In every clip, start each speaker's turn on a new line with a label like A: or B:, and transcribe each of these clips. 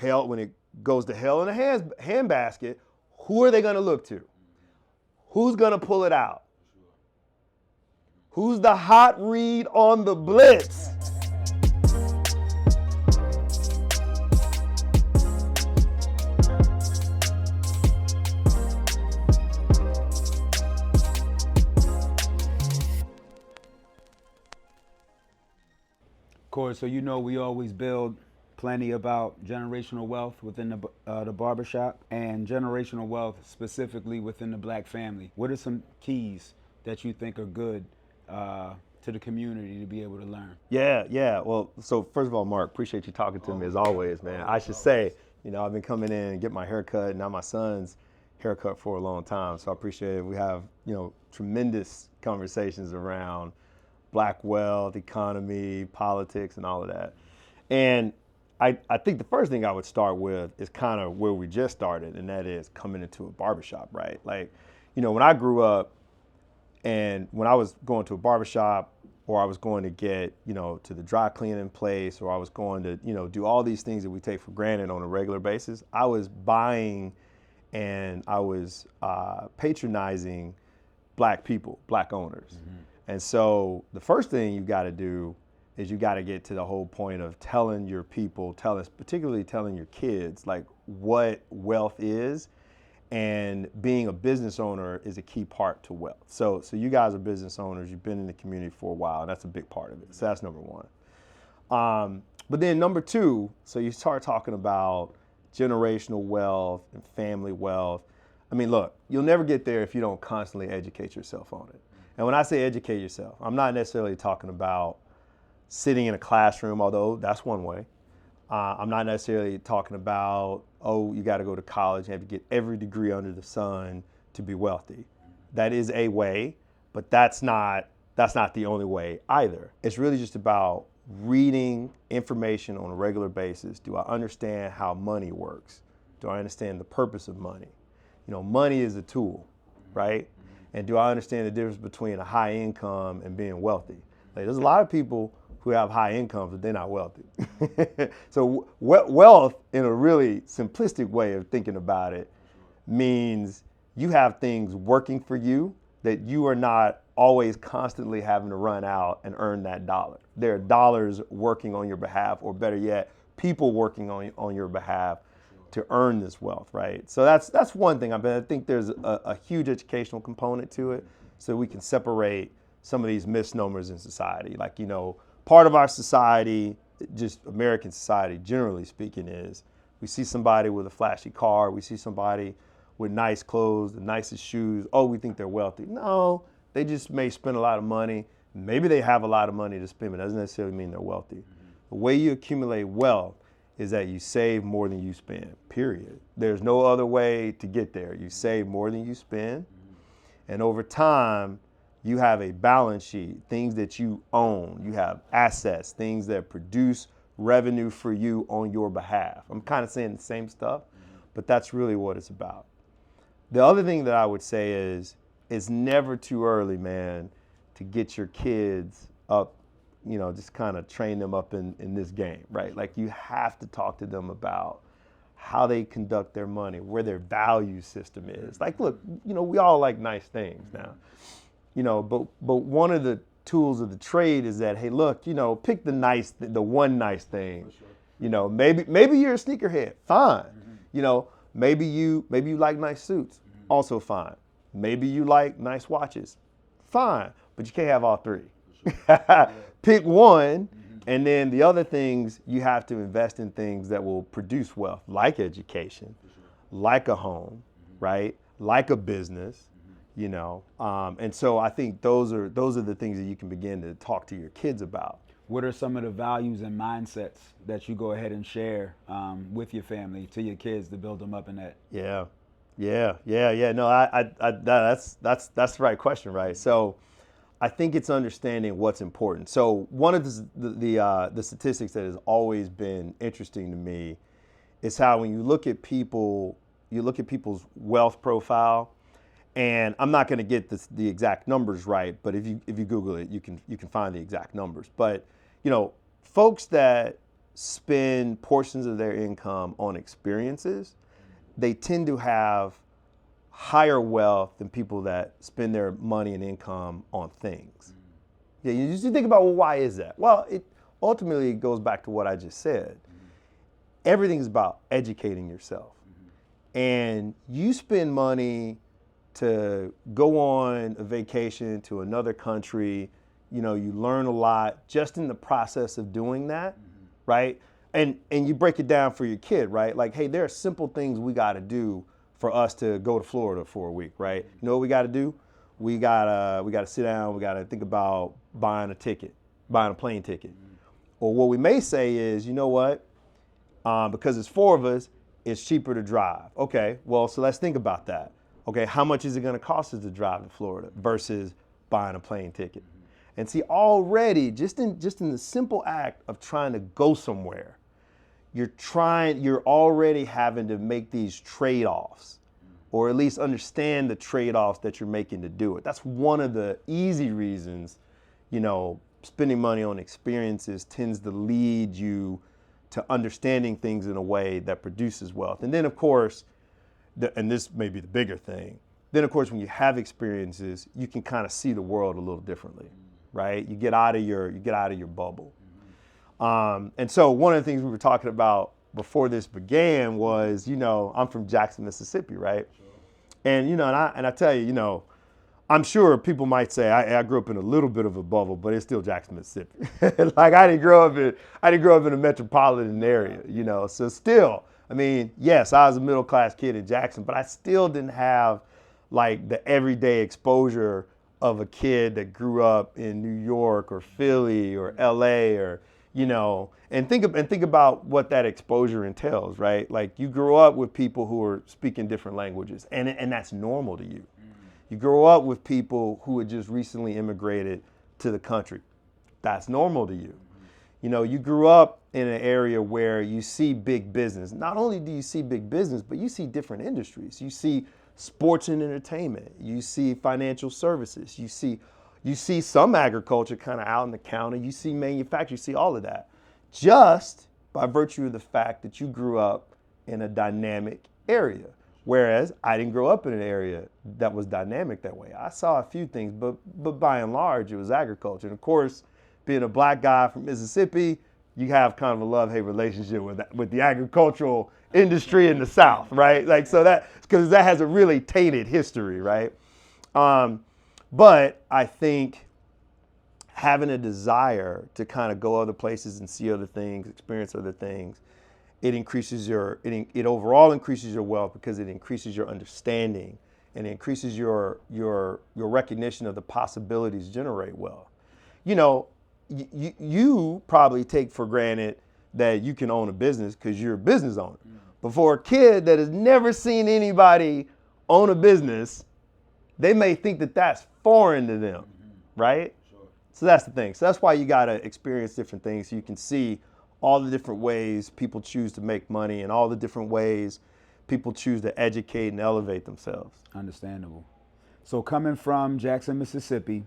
A: when it goes to hell in a handbasket, who are they going to look to? Who's going to pull it out? Who's the hot read on the blitz?
B: Corey, so you know we always build plenty about generational wealth within the barbershop and generational wealth specifically within the black family. What are some keys that you think are good to the community to be able to learn?
A: Yeah. Well, so first of all, Mark, appreciate you talking to me as always, man. I should say, I've been coming in and get my haircut, and now my son's haircut for a long time, so I appreciate it. We have, tremendous conversations around black wealth, economy, politics, and all of that. And I think the first thing I would start with is kind of where we just started, and that is coming into a barbershop, right? Like, when I grew up and when I was going to a barbershop, or I was going to get, to the dry cleaning place, or I was going to, do all these things that we take for granted on a regular basis, I was buying and I was patronizing black people, black owners. Mm-hmm. And so the first thing you got to do is you got to get to the whole point of telling your people, particularly telling your kids, like what wealth is, and being a business owner is a key part to wealth. So you guys are business owners. You've been in the community for a while, and that's a big part of it. So that's number one. But then number two, so you start talking about generational wealth and family wealth. I mean, look, you'll never get there if you don't constantly educate yourself on it. And when I say educate yourself, I'm not necessarily talking about sitting in a classroom, although that's one way. I'm not necessarily talking about, you got to go to college and have to get every degree under the sun to be wealthy. That is a way, but that's not the only way either. It's really just about reading information on a regular basis. Do I understand how money works? Do I understand the purpose of money? Money is a tool, right? And do I understand the difference between a high income and being wealthy? Like, there's a lot of people who have high incomes, but they're not wealthy. So wealth, in a really simplistic way of thinking about it, means you have things working for you that you are not always constantly having to run out and earn that dollar. There are dollars working on your behalf, or better yet, people working on your behalf to earn this wealth, right? So that's one thing. I think there's a huge educational component to it, so we can separate some of these misnomers in society. Like, part of our society, just American society, generally speaking, is we see somebody with a flashy car, we see somebody with nice clothes, the nicest shoes. Oh, we think they're wealthy. No, they just may spend a lot of money. Maybe they have a lot of money to spend, but it doesn't necessarily mean they're wealthy. Mm-hmm. The way you accumulate wealth is that you save more than you spend, period. There's no other way to get there. You save more than you spend, and over time, you have a balance sheet, things that you own. You have assets, things that produce revenue for you on your behalf. I'm kind of saying the same stuff, but that's really what it's about. The other thing that I would say is, it's never too early, man, to get your kids up, just kind of train them up in this game, right? Like, you have to talk to them about how they conduct their money, where their value system is. Like, look, we all like nice things now, but one of the tools of the trade is that, hey, look, pick the one nice thing. Sure. Maybe you're a sneakerhead, fine. Mm-hmm. Maybe you like nice suits, also fine. Maybe you like nice watches, fine. But you can't have all three. Sure. Pick one, and then the other things, you have to invest in things that will produce wealth, like education, like a home, right? Like a business, and so I think those are the things that you can begin to talk to your kids about.
B: What are some of the values and mindsets that you go ahead and share with your family, to your kids, to build them up in that?
A: Yeah. No, that's the right question, right? So I think it's understanding what's important. So one of the statistics that has always been interesting to me is how, when you look at people's wealth profile, and I'm not going to get the exact numbers right, but if you Google it, you can find the exact numbers. But folks that spend portions of their income on experiences, they tend to have higher wealth than people that spend their money and income on things. Yeah, you just think about, well, why is that? Well, it ultimately goes back to what I just said. Everything is about educating yourself. And you spend money to go on a vacation to another country, you learn a lot just in the process of doing that, right? And you break it down for your kid, right? Like, hey, there are simple things we got to do for us to go to Florida for a week, right? You know what we got to do? We gotta sit down. We gotta think about buying a plane ticket. Or what we may say is, you know what? Because it's 4 of us, it's cheaper to drive. Okay, well, so let's think about that. Okay, how much is it going to cost us to drive to Florida versus buying a plane ticket? And see, already, just in the simple act of trying to go somewhere, you're already having to make these trade-offs, or at least understand the trade-offs that you're making to do it. That's one of the easy reasons, spending money on experiences tends to lead you to understanding things in a way that produces wealth. And then, of course, and this may be the bigger thing, then, of course, when you have experiences, you can kind of see the world a little differently, right? You get out of your bubble. And so one of the things we were talking about before this began was, I'm from Jackson, Mississippi, right? And, and I tell you, I'm sure people might say I grew up in a little bit of a bubble, but it's still Jackson, Mississippi. Like I didn't grow up in a metropolitan area, So still, yes, I was a middle class kid in Jackson, but I still didn't have like the everyday exposure of a kid that grew up in New York or Philly or LA or and think about what that exposure entails, right? Like you grow up with people who are speaking different languages, and that's normal to you. You grow up with people who had just recently immigrated to the country. That's normal to you. You grew up in an area where you see big business. Not only do you see big business, but you see different industries. You see sports and entertainment. You see financial services. You see some agriculture kind of out in the county. You see manufacturing. You see all of that. Just by virtue of the fact that you grew up in a dynamic area. Whereas I didn't grow up in an area that was dynamic that way. I saw a few things, but by and large, it was agriculture. And of course, being a black guy from Mississippi, you have kind of a love-hate relationship with the agricultural industry in the South, right? Like, so because that has a really tainted history, right? But I think having a desire to kind of go other places and see other things, experience other things, it overall increases your wealth because it increases your understanding and it increases your recognition of the possibilities to generate wealth. You probably take for granted that you can own a business because you're a business owner. But for a kid that has never seen anybody own a business, they may think that that's foreign to them, right? Sure. So that's the thing. So that's why you got to experience different things so you can see all the different ways people choose to make money and all the different ways people choose to educate and elevate themselves.
B: Understandable. So coming from Jackson, Mississippi,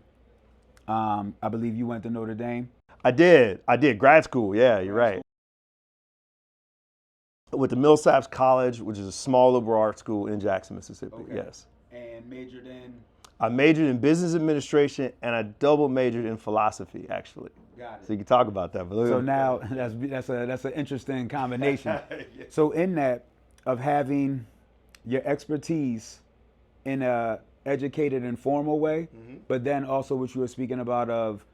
B: I believe you went to Notre Dame?
A: I did grad school. Yeah, you're right. With the Millsaps College, which is a small liberal arts school in Jackson, Mississippi. Okay. Yes.
B: And majored in?
A: I majored in business administration and I double majored in philosophy, actually.
B: Got it.
A: So you can talk about that.
B: So now that's an interesting combination. Yeah. So in that of having your expertise in a educated and formal way, but then also what you were speaking about of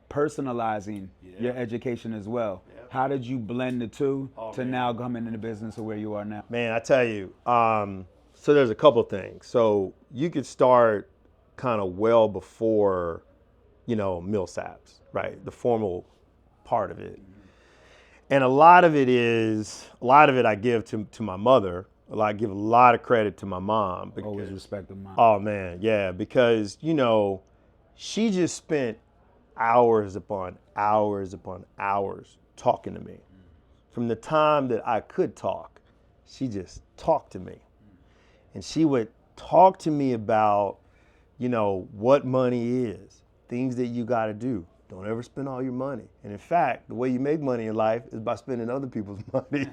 B: personalizing your education as well. Yeah. How did you blend the two now come into the business of where you are now?
A: Man, I tell you, so there's a couple things. So you could start kind of well before, Millsaps, right? The formal part of it. And a lot of it I give to my mother. I give a lot of credit to my mom.
B: Because, always respect the mom.
A: Oh man, yeah, because she just spent hours upon hours upon hours talking to me. From the time that I could talk, she just talked to me. And she would talk to me about, what money is, things that you got to do. don't ever spend all your money. And in fact, the way you make money in life is by spending other people's money.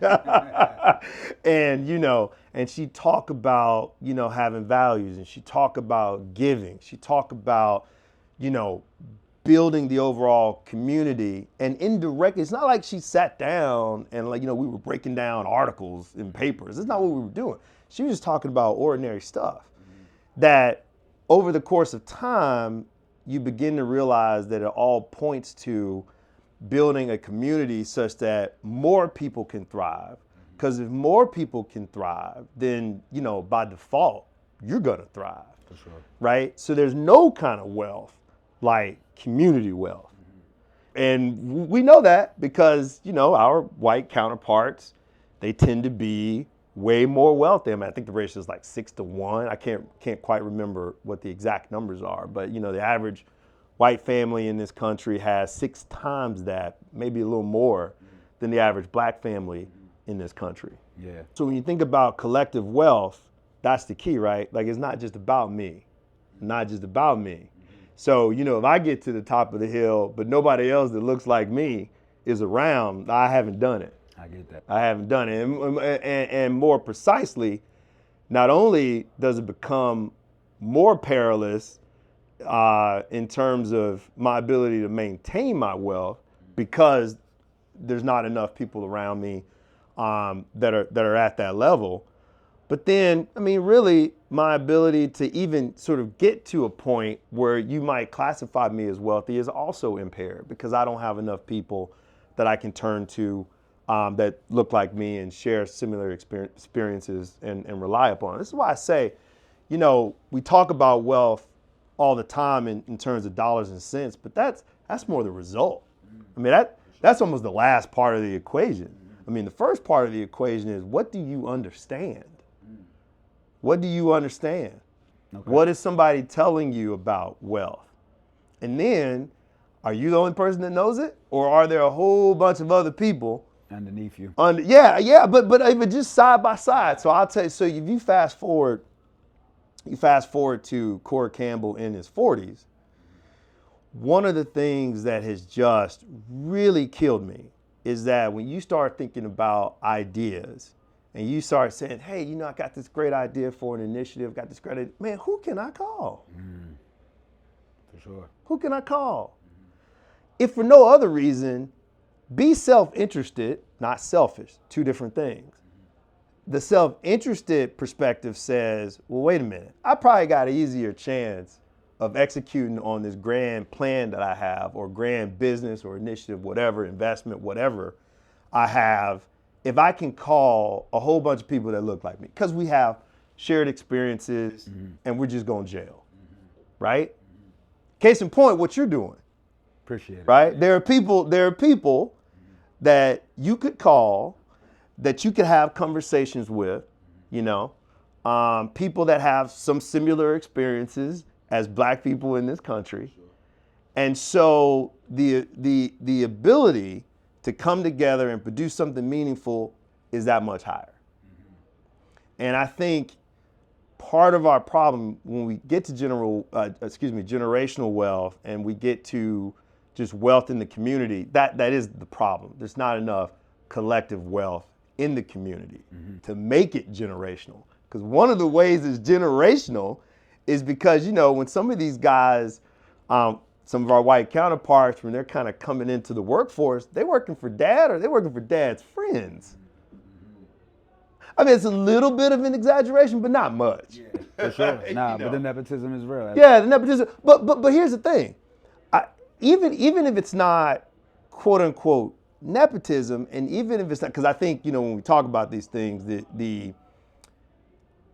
A: And, and she talk about, having values, and she talk about giving. She talk about, building the overall community, and indirectly, it's not like she sat down and we were breaking down articles in papers. It's not what we were doing. She was just talking about ordinary stuff that over the course of time, you begin to realize that it all points to building a community such that more people can thrive. Because if more people can thrive, then, by default, you're gonna thrive.
B: For sure.
A: Right? So there's no kind of wealth like community wealth. And we know that because, our white counterparts, they tend to be way more wealthy. I mean, I think the ratio is like 6-to-1. I can't quite remember what the exact numbers are, but the average white family in this country has 6 times that, maybe a little more, than the average black family in this country.
B: Yeah.
A: So when you think about collective wealth, that's the key, right? Like, it's not just about me, not just about me. So, if I get to the top of the hill, but nobody else that looks like me is around, I haven't done it.
B: I get that.
A: I haven't done it. And more precisely, not only does it become more perilous in terms of my ability to maintain my wealth, because there's not enough people around me that are at that level. But then, really, my ability to even sort of get to a point where you might classify me as wealthy is also impaired, because I don't have enough people that I can turn to that look like me and share similar experiences and rely upon. This is why I say, we talk about wealth all the time in terms of dollars and cents, but that's more the result. That's almost the last part of the equation. The first part of the equation is, what do you understand? What do you understand? Okay. What is somebody telling you about wealth? And then, are you the only person that knows it? Or are there a whole bunch of other people
B: underneath you?
A: But just side by side. So I'll tell you, so if you fast forward to Corey Campbell in his 40s, one of the things that has just really killed me is that when you start thinking about ideas, and you start saying, hey, I got this great idea for an initiative, got this great idea. Man, who can I call?
B: For sure.
A: Who can I call? If for no other reason, be self-interested, not selfish, 2 different things. The self-interested perspective says, well, wait a minute, I probably got an easier chance of executing on this grand plan that I have, or grand business or initiative, whatever, investment, whatever I have, if I can call a whole bunch of people that look like me, because we have shared experiences and we're just going to jail, right? Case in point, what you're doing.
B: Appreciate it.
A: Right? There are people that you could call, that you could have conversations with, people that have some similar experiences as black people in this country. And so the ability to come together and produce something meaningful is that much higher. And I think part of our problem when we get to generational wealth, and we get to just wealth in the community, that is the problem. There's not enough collective wealth in the community to make it generational. Because one of the ways it's generational is because, when some of these guys, some of our white counterparts, when they're kind of coming into the workforce, they're working for dad, or they're working for dad's friends. It's a little bit of an exaggeration, but not much.
B: Yeah, for sure. But the nepotism is real.
A: Yeah, the nepotism. But here's the thing. Even if it's not quote unquote nepotism, and even if it's not, because I think, when we talk about these things,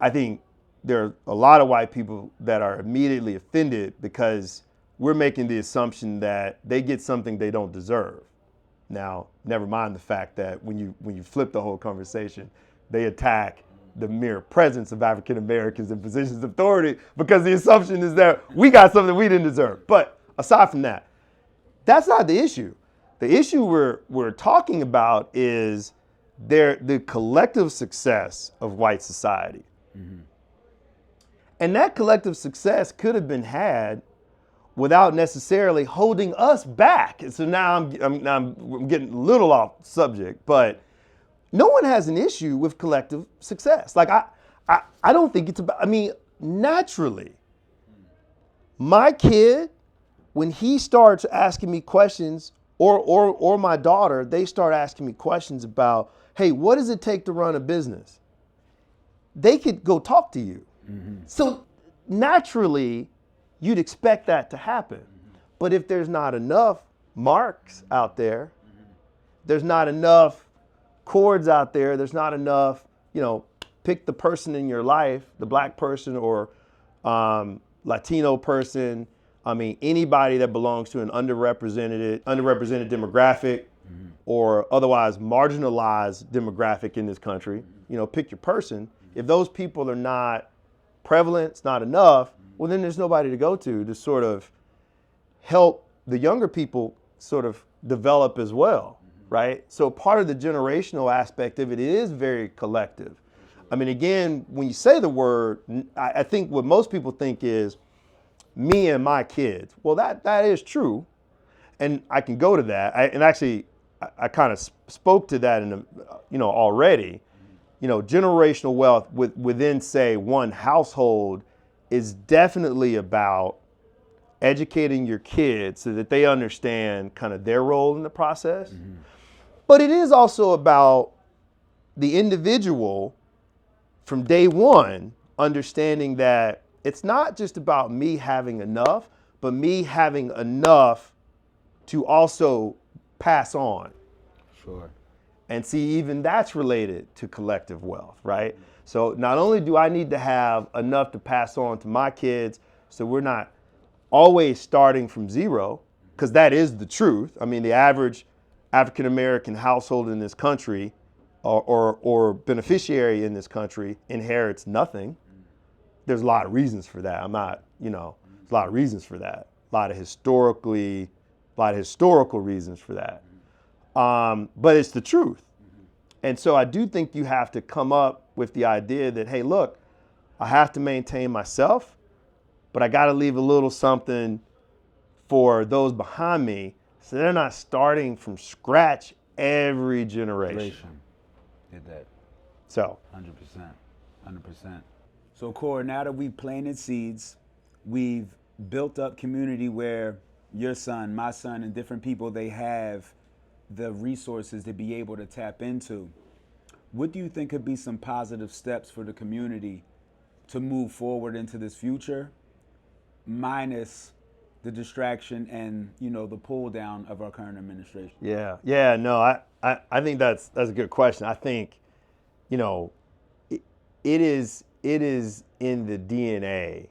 A: I think there are a lot of white people that are immediately offended because we're making the assumption that they get something they don't deserve. Now, never mind the fact that when you flip the whole conversation, they attack the mere presence of African Americans in positions of authority, because the assumption is that we got something we didn't deserve. But aside from that, that's not the issue. The issue we're talking about is the collective success of white society. And that collective success could have been had without necessarily holding us back. And so now I'm getting a little off subject, but no one has an issue with collective success. Like I don't think it's about, I mean, naturally, my kid, when he starts asking me questions, or my daughter, they start asking me questions about, hey, what does it take to run a business? They could go talk to you. Mm-hmm. So naturally, you'd expect that to happen. Mm-hmm. But if there's not enough marks out there, there's not enough chords out there, there's not enough, pick the person in your life, the black person or Latino person, I mean, anybody that belongs to an underrepresented demographic or otherwise marginalized demographic in this country, pick your person. If those people are not prevalent, it's not enough, well, then there's nobody to go to sort of help the younger people sort of develop as well, right? So part of the generational aspect of it is very collective. I mean, again, when you say the word, I think what most people think is me and my kids. Well, that is true, and I can go to that. I kind of spoke to that already. Generational wealth within, say, one household is definitely about educating your kids so that they understand kind of their role in the process. Mm-hmm. But it is also about the individual from day one understanding that it's not just about me having enough, but me having enough to also pass on.
B: Sure.
A: And see, even that's related to collective wealth, right? So not only do I need to have enough to pass on to my kids, so we're not always starting from zero, because that is the truth. I mean, the average African-American household in this country or beneficiary in this country inherits nothing. There's a lot of reasons for that. There's a lot of reasons for that. A lot of historical reasons for that. But it's the truth. And so I do think you have to come up with the idea that, hey, look, I have to maintain myself, but I got to leave a little something for those behind me so they're not starting from scratch every generation.
B: Did that.
A: So
B: 100%. So, Core, now that we've planted seeds, we've built up community where your son, my son, and different people, they have the resources to be able to tap into. What do you think could be some positive steps for the community to move forward into this future, minus the distraction and, the pull down of our current administration?
A: Yeah, no, I think that's a good question. I think, it is in the DNA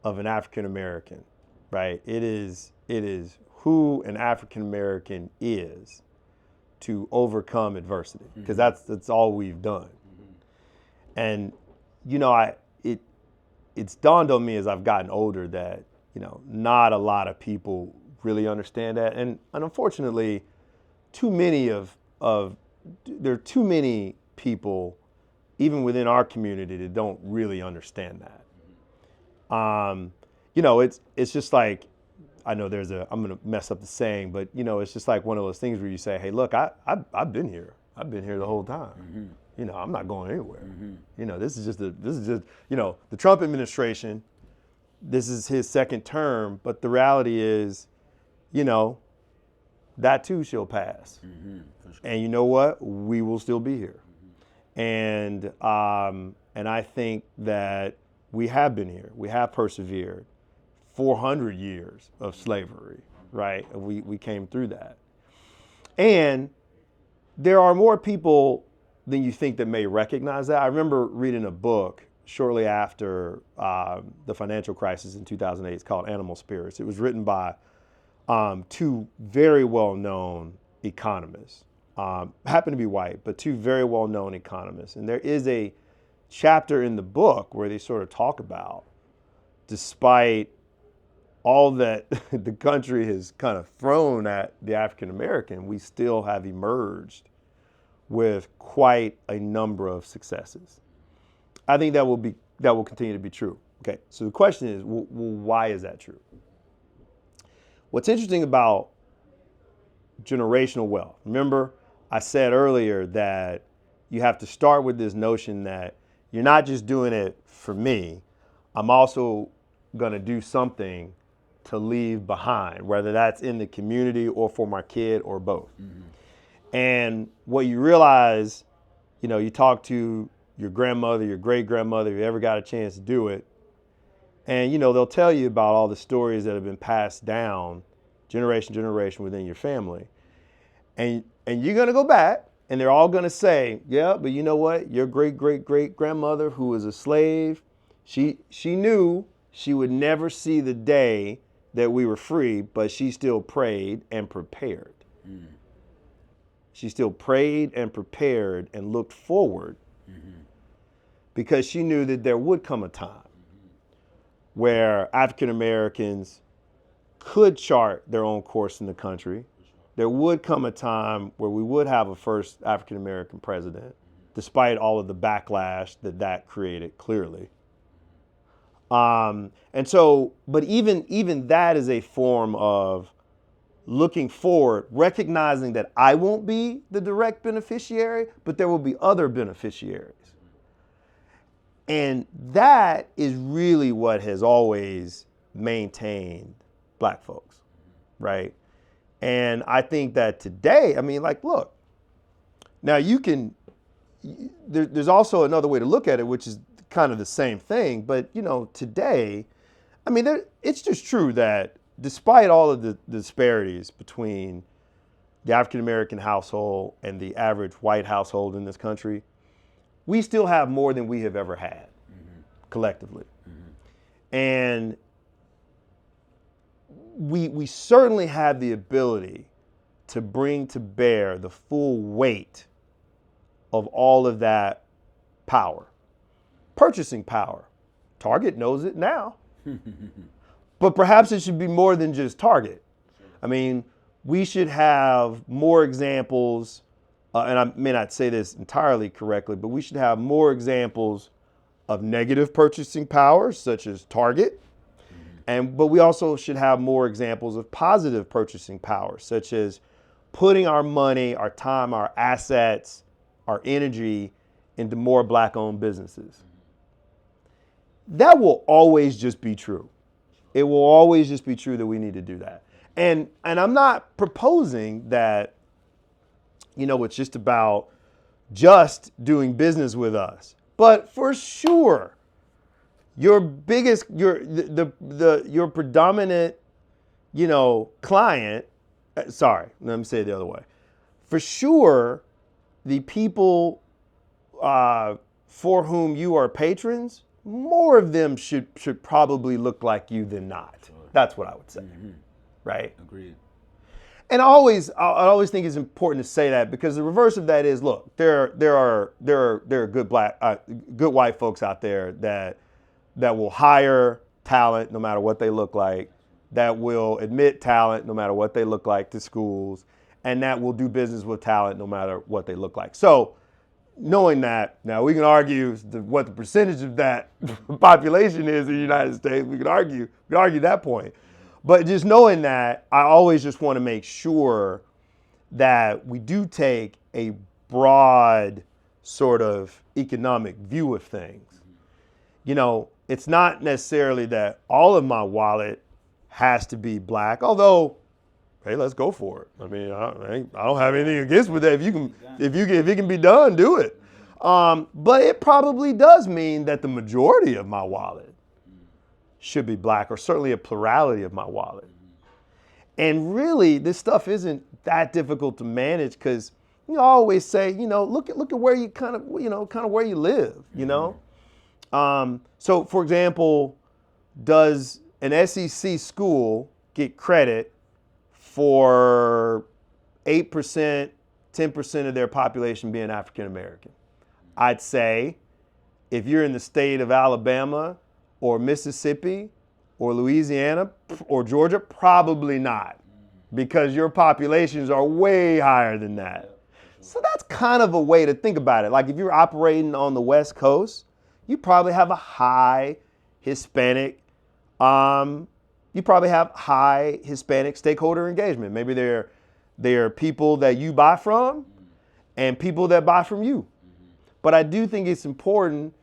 A: of an African American, right? It is who an African American is to overcome adversity, because that's all we've done. And it's dawned on me as I've gotten older that not a lot of people really understand that, and unfortunately, there are too many people, even within our community, that don't really understand that. It's just like, I know I'm going to mess up the saying, but it's just like one of those things where you say, hey, look, I've been here. I've been here the whole time. I'm not going anywhere. This is just the Trump administration. This is his second term, but the reality is, that too shall pass. Sure. And you know what? We will still be here. And I think that we have been here. We have persevered. 400 years of slavery, right? We came through that. And there are more people than you think that may recognize that. I remember reading a book shortly after the financial crisis in 2008. It's called Animal Spirits. It was written by two very well-known economists. Happen to be white, but two very well-known economists. And there is a chapter in the book where they sort of talk about, despite all that the country has kind of thrown at the African American, we still have emerged with quite a number of successes. I think that will continue to be true. Okay, so the question is, well, why is that true? what's interesting about generational wealth, remember I said earlier that you have to start with this notion that you're not just doing it for me, I'm also going to do something to leave behind, whether that's in the community or for my kid or both. And what you realize, you talk to your grandmother, your great grandmother, if you ever got a chance to do it, and they'll tell you about all the stories that have been passed down generation to generation within your family. And you're going to go back and they're all going to say, yeah, but you know what? Your great great great grandmother, who was a slave, she knew she would never see the day that we were free, but she still prayed and prepared. She still prayed and prepared and looked forward because she knew that there would come a time where African Americans could chart their own course in the country. There would come a time where we would have a first African American president, despite all of the backlash that created, clearly. And so, but even that is a form of looking forward, recognizing that I won't be the direct beneficiary, but there will be other beneficiaries. And that is really what has always maintained Black folks, right? And I think that today, look, now there's also another way to look at it, which is kind of the same thing. But, today, it's just true that despite all of the disparities between the African American household and the average white household in this country, we still have more than we have ever had collectively. And we certainly have the ability to bring to bear the full weight of all of that power. Purchasing power. Target knows it now. But perhaps it should be more than just Target. We should have more examples, and I may not say this entirely correctly, but we should have more examples of negative purchasing power, such as Target. But we also should have more examples of positive purchasing power, such as putting our money, our time, our assets, our energy into more Black-owned businesses. That will always just be true. It will always just be true that we need to do that. And I'm not proposing that, it's just about just doing business with us. But for sure, your predominant, client, sorry, let me say it the other way. For sure, the people for whom you are patrons, more of them should probably look like you than not. Sure. That's what I would say, right?
B: Agreed.
A: And I always think it's important to say that, because the reverse of that is, look, there are good good white folks out there that will hire talent no matter what they look like, that will admit talent no matter what they look like to schools, and that will do business with talent no matter what they look like. So, knowing that, now we can argue what the percentage of that population is in the United States. We can argue that point. But just knowing that, I always just want to make sure that we do take a broad sort of economic view of things. It's not necessarily that all of my wallet has to be Black, although, hey, let's go for it. I don't have anything against with that. If it can be done, do it. But it probably does mean that the majority of my wallet should be Black, or certainly a plurality of my wallet. And really, this stuff isn't that difficult to manage, because I always say, look at where you kind of where you live. So, for example, does an SEC school get credit for 8%, 10% of their population being African American? I'd say if you're in the state of Alabama or Mississippi or Louisiana or Georgia, probably not, because your populations are way higher than that. So that's kind of a way to think about it. Like if you're operating on the West Coast, you probably have a high Hispanic you probably have high Hispanic stakeholder engagement. Maybe they're people that you buy from and people that buy from you. But I do think it's important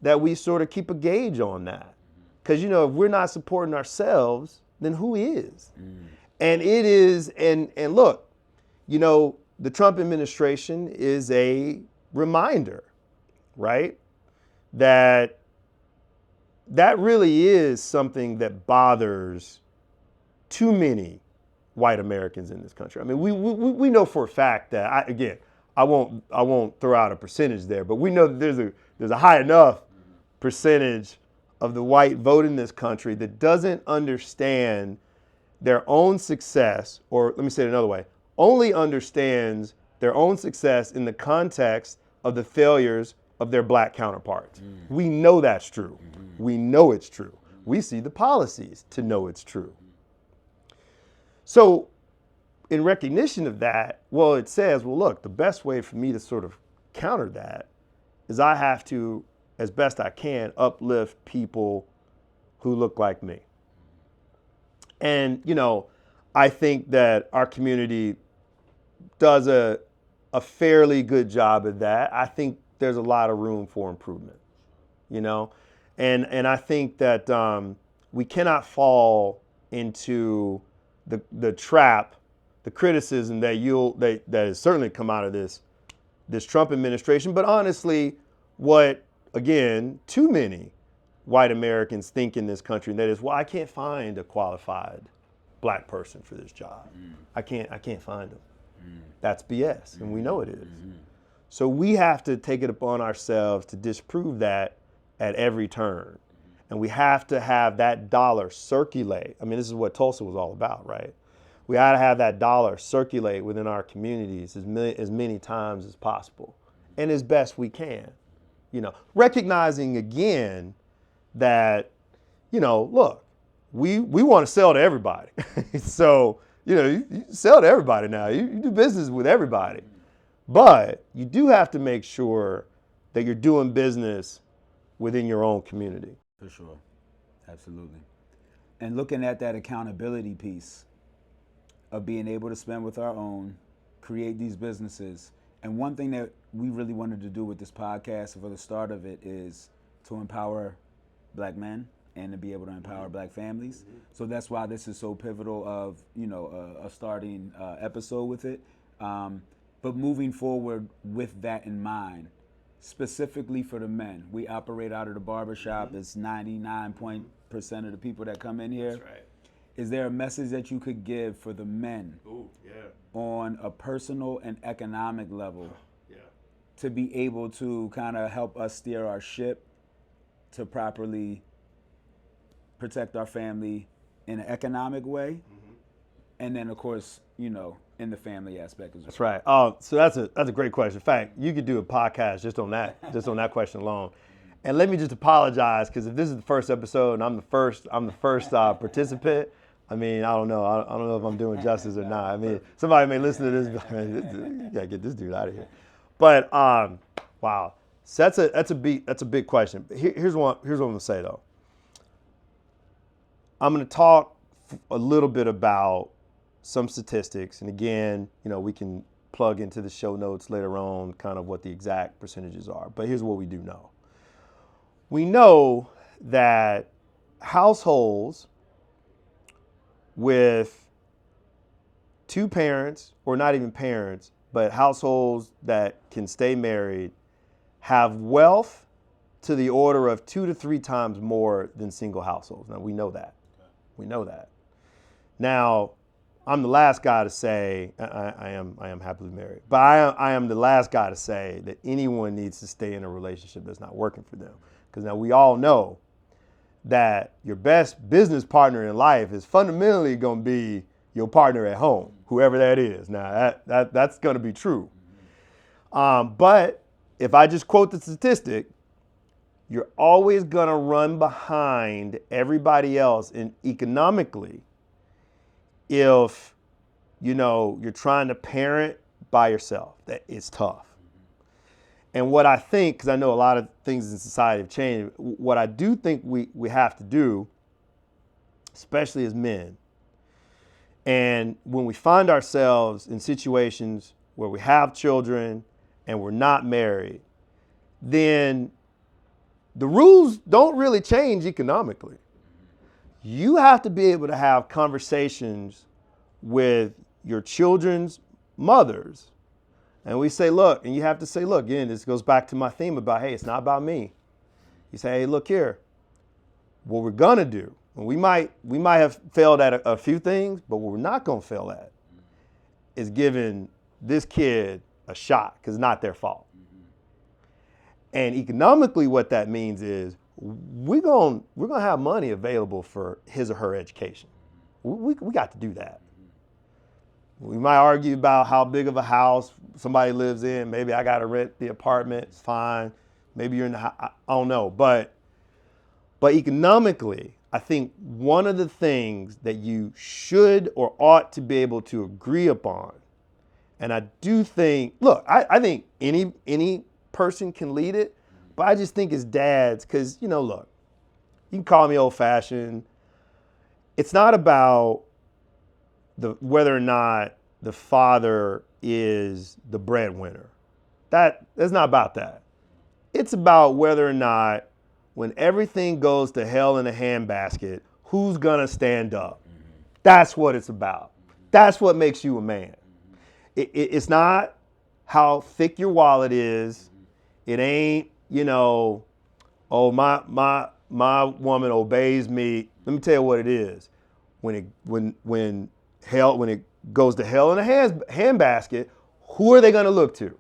A: that we sort of keep a gauge on that. Because, if we're not supporting ourselves, then who is? And it is, and look, the Trump administration is a reminder, right? That really is something that bothers too many white Americans in this country. I mean, we know for a fact that, I won't throw out a percentage there, but we know that there's a high enough percentage of the white vote in this country that doesn't understand their own success, or let me say it another way, only understands their own success in the context of the failures of their black counterparts. We know that's true. We know it's true. We see the policies to know it's true. So in recognition of that, it says, look, the best way for me to sort of counter that is I have to, as best I can, uplift people who look like me. And, I think that our community does a fairly good job of that. I think there's a lot of room for improvement, and I think that we cannot fall into the trap, the criticism that has certainly come out of this Trump administration, but honestly, what, again, too many white Americans think in this country, and that is, I can't find a qualified black person for this job. I can't find them. That's BS, and we know it is. So we have to take it upon ourselves to disprove that at every turn. And we have to have that dollar circulate. I mean, this is what Tulsa was all about, right? We got to have that dollar circulate within our communities as many times as possible and as best we can. Recognizing again that, look, we want to sell to everybody. So, you sell to everybody now. You do business with everybody. But you do have to make sure that you're doing business within your own community.
B: For sure. Absolutely. And looking at that accountability piece of being able to spend with our own, create these businesses. And one thing that we really wanted to do with this podcast for the start of it is to empower black men and to be able to empower black families. So that's why this is so pivotal of, a starting episode with it. But moving forward with that in mind, specifically for the men, we operate out of the barbershop. It's 99% of the people that come in here.
A: That's right.
B: Is there a message that you could give for the men on a personal and economic level to be able to kind of help us steer our ship to properly protect our family in an economic way? And then, of course, in the family aspect as well.
A: That's right. Oh, so that's a great question. In fact, you could do a podcast just on that question alone. And let me just apologize, because if this is the first episode and I'm the first participant, I mean, I don't know if I'm doing justice or not. I mean, somebody may listen to this, you gotta get this dude out of here. But wow, so that's a big question. Here's what I'm gonna say though. I'm gonna talk a little bit about some statistics, and again, we can plug into the show notes later on kind of what the exact percentages are. But here's what we do know. We know that households with two parents, or not even parents, but households that can stay married, have wealth to the order of 2 to 3 times more than single households. Now, we know that. We know that. Now, I'm the last guy to say, I am happily married, but I am the last guy to say that anyone needs to stay in a relationship that's not working for them. Because now we all know that your best business partner in life is fundamentally going to be your partner at home, whoever that is. Now, that's going to be true. But if I just quote the statistic, you're always going to run behind everybody else economically if, you're trying to parent by yourself. That it's tough. And what I think, because I know a lot of things in society have changed, what I do think we have to do especially as men. And when we find ourselves in situations where we have children and we're not married, then the rules don't really change economically. You have to be able to have conversations with your children's mothers. And we say, look, and you have to say, look, again, this goes back to my theme about, hey, it's not about me. You say, hey, look here, what we're gonna do, and we might have failed at a few things, but what we're not gonna fail at is giving this kid a shot, because it's not their fault. And economically, what that means is we're gonna have money available for his or her education. We got to do that. We might argue about how big of a house somebody lives in. Maybe I got to rent the apartment. It's fine. Maybe you're in the house. I don't know. But economically, I think one of the things that you should or ought to be able to agree upon, and I do think, look, I think any person can lead it, but I just think as dads, because, look, you can call me old-fashioned. It's not about whether or not the father is the breadwinner. That's not about that. It's about whether or not, when everything goes to hell in a handbasket, who's gonna stand up? That's what it's about. That's what makes you a man. It's not how thick your wallet is. It ain't, oh, my woman obeys me. Let me tell you what it is. When it goes to hell in a handbasket, who are they gonna look to?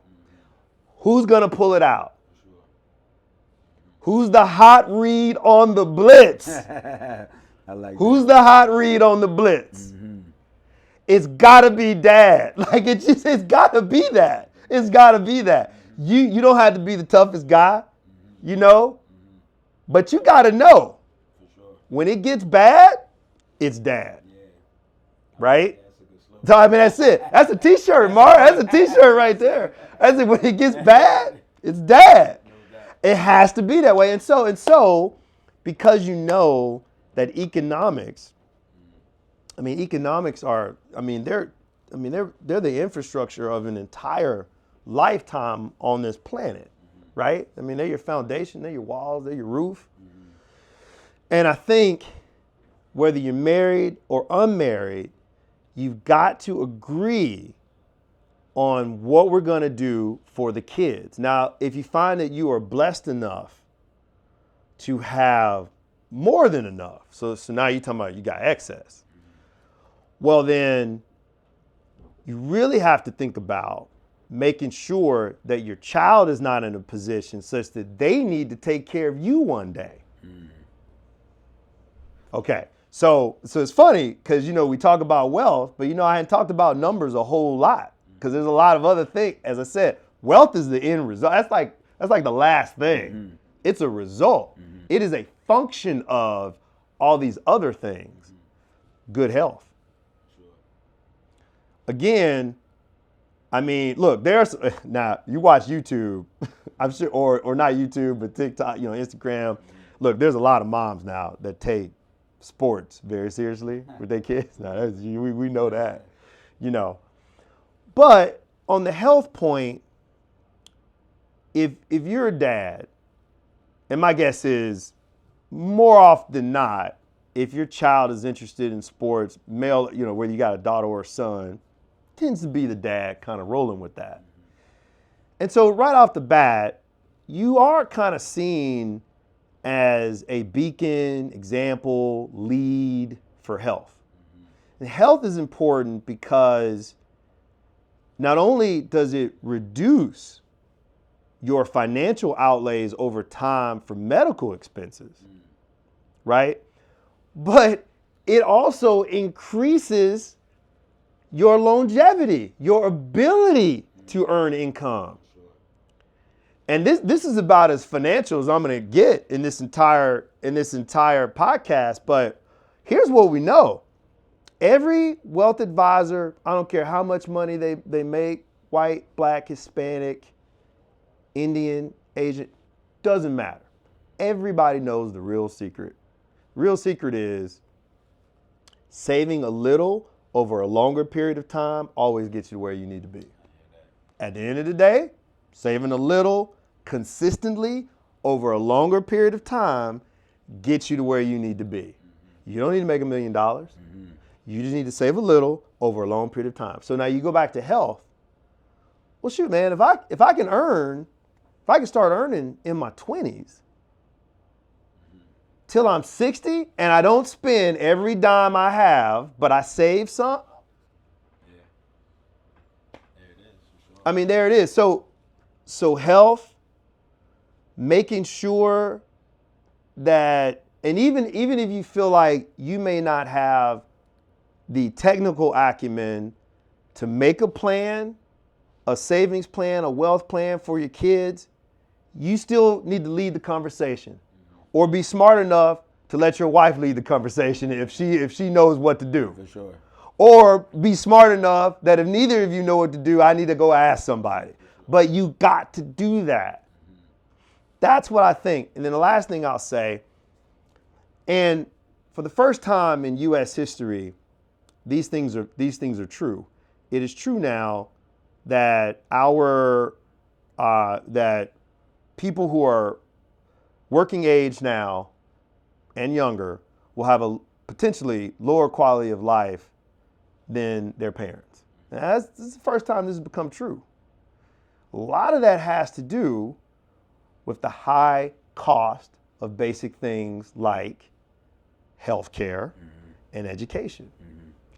A: Who's gonna pull it out? Who's the hot read on the blitz?
B: I like
A: Who's the hot read on the blitz? It's gotta be dad. Like it's gotta be that. It's gotta be that. You don't have to be the toughest guy, but you gotta know when it gets bad, it's dad. Right? So I mean that's it. That's a t-shirt, Mark. That's a t-shirt right there. That's it. When it gets bad, it's dad. It has to be that way. And so, because that economics are, they're the infrastructure of an entire lifetime on this planet, right? They're your foundation, they're your walls, they're your roof. And I think whether you're married or unmarried, you've got to agree on what we're going to do for the kids. Now, if you find that you are blessed enough to have more than enough, so now you're talking about you got excess, well then you really have to think about making sure that your child is not in a position such that they need to take care of you one day. Okay, so it's funny because, we talk about wealth, but, I hadn't talked about numbers a whole lot. Because there's a lot of other things. As I said, wealth is the end result. That's like the last thing. It's a result. It is a function of all these other things. Good health. Again, look, now you watch YouTube, I'm sure, or not YouTube, but TikTok, Instagram. Look, there's a lot of moms now that take sports very seriously with their kids. Now, we know that, But on the health point, if you're a dad, and my guess is more often than not, if your child is interested in sports, male, whether you got a daughter or a son, tends to be the dad kind of rolling with that. And so right off the bat, you are kind of seen as a beacon, example, lead for health. And health is important because not only does it reduce your financial outlays over time for medical expenses, right? But it also increases your longevity, your ability to earn income. And this is about as financial as I'm going to get in this entire podcast. But here's what we know. Every wealth advisor, I don't care how much money they make, white, black, Hispanic, Indian, Asian, doesn't matter. Everybody knows the real secret. Real secret is Saving a little over a longer period of time always gets you to where you need to be. At the end of the day, saving a little consistently over a longer period of time gets you to where you need to be. You don't need to make $1 million. You just need to save a little over a long period of time. So now you go back to health. Well, shoot, man, if I can start earning in my 20s till I'm 60 and I don't spend every dime I have, but I save some.
B: Yeah. There it is. For sure.
A: I mean, there it is. So health, making sure that, and even if you feel like you may not have the technical acumen to make a plan, a savings plan, a wealth plan for your kids, you still need to lead the conversation, or be smart enough to let your wife lead the conversation if she knows what to do.
B: For sure.
A: Or be smart enough that if neither of you know what to do, I need to go ask somebody. But you got to do that. That's what I think. And then the last thing I'll say, and for the first time in U.S. history, these things are true. It is true now that that people who are working age now and younger will have a potentially lower quality of life than their parents. Now, this is the first time this has become true. A lot of that has to do with the high cost of basic things like healthcare and education.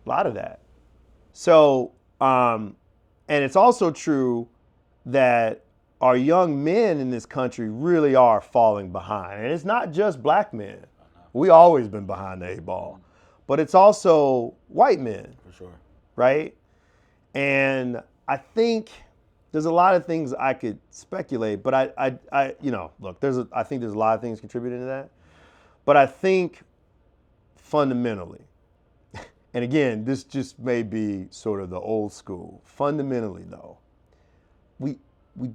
A: A lot of that. So, and it's also true that our young men in this country really are falling behind. And it's not just black men. We always been behind the 8 ball. But it's also white men.
B: For sure.
A: Right? And I think there's a lot of things I could speculate, but I look, I think there's a lot of things contributing to that. But I think fundamentally, and again, this just may be sort of the old school, fundamentally though, we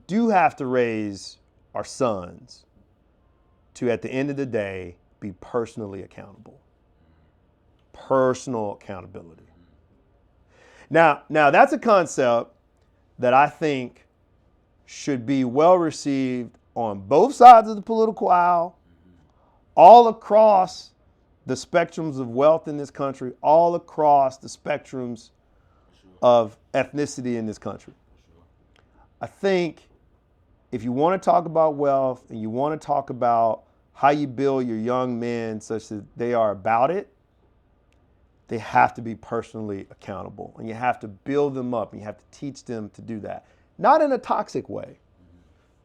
A: do have to raise our sons to, at the end of the day, be personally accountable. Personal accountability. Now that's a concept that I think should be well received on both sides of the political aisle, all across the spectrums of wealth in this country, all across the spectrums of ethnicity in this country. I think if you want to talk about wealth and you want to talk about how you build your young men such that they are about it, they have to be personally accountable, and you have to build them up, and you have to teach them to do that. Not in a toxic way.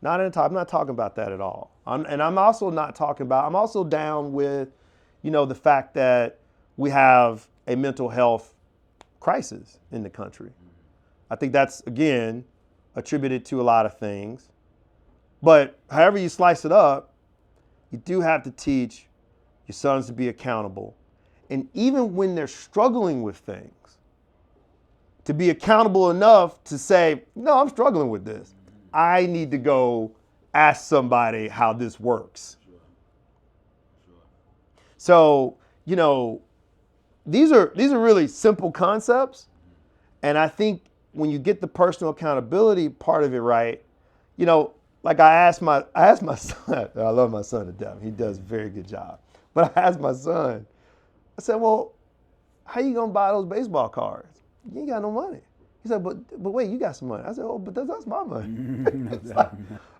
A: I'm not talking about that at all. I'm also down with, the fact that we have a mental health crisis in the country. I think that's, again, attributed to a lot of things. But however you slice it up, you do have to teach your sons to be accountable. And even when they're struggling with things, to be accountable enough to say, no, I'm struggling with this. I need to go ask somebody how this works. So, these are really simple concepts. And I think when you get the personal accountability part of it right, like I asked my son, I love my son to death. He does a very good job. But I asked my son, I said, well, how you gonna buy those baseball cards? You ain't got no money. He said, but wait, you got some money. I said, oh, but that's my money.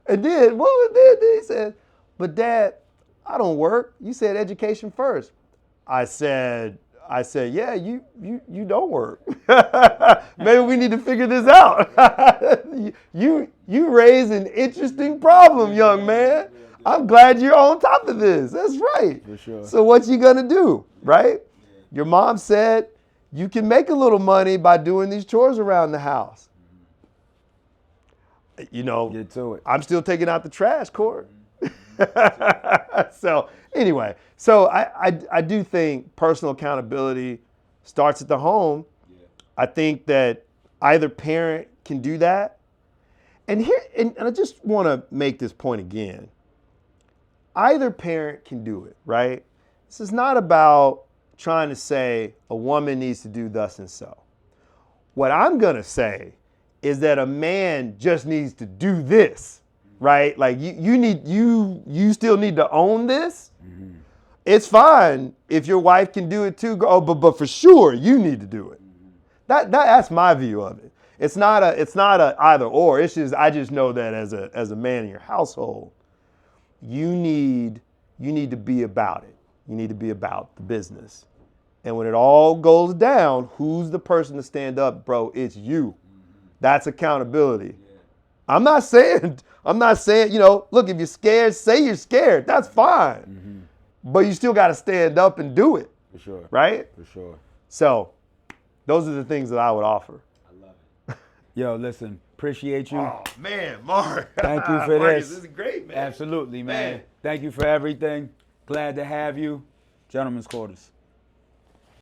A: And then, what was that? Then he said, but Dad, I don't work. You said education first. I said, yeah, you don't work. Maybe we need to figure this out. You raised an interesting problem, young man. I'm glad you're on top of this. That's right.
B: For sure.
A: So what you gonna do, right? Your mom said you can make a little money by doing these chores around the house.
B: Get to it.
A: I'm still taking out the trash, Court. So anyway, I do think personal accountability starts at the home. Yeah. I think that either parent can do that. And I just want to make this point again. Either parent can do it, right? This is not about trying to say a woman needs to do thus and so. What I'm going to say is that a man just needs to do this, right? Like you still need to own this. Mm-hmm. It's fine if your wife can do it too, but for sure you need to do it. Mm-hmm. That's my view of it. It's not a either or. It's just I just know that as a man in your household, you need to be about it. You need to be about the business. And when it all goes down, who's the person to stand up, bro? It's you. That's accountability. Yeah. I'm not saying, look, if you're scared, say you're scared. That's fine. Mm-hmm. But you still got to stand up and do it.
B: For sure.
A: Right?
B: For sure.
A: So those are the things that I would offer.
B: I love it. Yo, listen, appreciate you.
A: Oh, man, Mark.
B: Thank you for
A: Marcus,
B: this.
A: This is great, man.
B: Absolutely, man. Thank you for everything. Glad to have you. Gentlemen's quarters.